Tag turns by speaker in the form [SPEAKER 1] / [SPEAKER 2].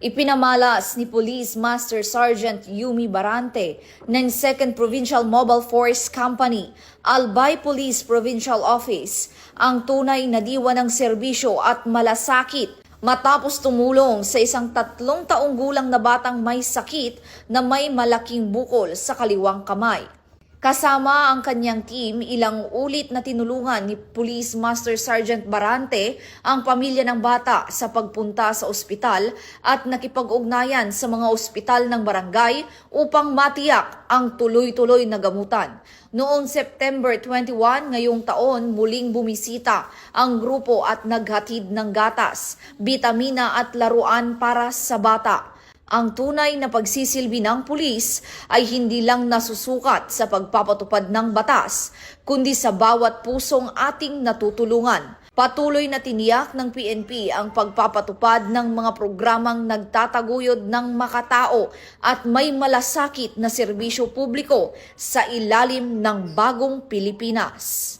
[SPEAKER 1] Ipinamalas ni Police Master Sergeant Yumi Barante ng 2nd Provincial Mobile Force Company, Albay Police Provincial Office, ang tunay na diwa ng serbisyo at malasakit matapos tumulong sa isang 3 taong gulang na batang may sakit na may malaking bukol sa kaliwang kamay. Kasama ang kanyang team, ilang ulit na tinulungan ni Police Master Sergeant Barante ang pamilya ng bata sa pagpunta sa ospital at nakipag-ugnayan sa mga ospital ng barangay upang matiyak ang tuloy-tuloy na gamutan. Noong September 21 ngayong taon, muling bumisita ang grupo at naghatid ng gatas, bitamina at laruan para sa bata. Ang tunay na pagsisilbi ng pulis ay hindi lang nasusukat sa pagpapatupad ng batas, kundi sa bawat pusong ating natutulungan. Patuloy na tiniyak ng PNP ang pagpapatupad ng mga programang nagtataguyod ng makatao at may malasakit na serbisyo publiko sa ilalim ng bagong Pilipinas.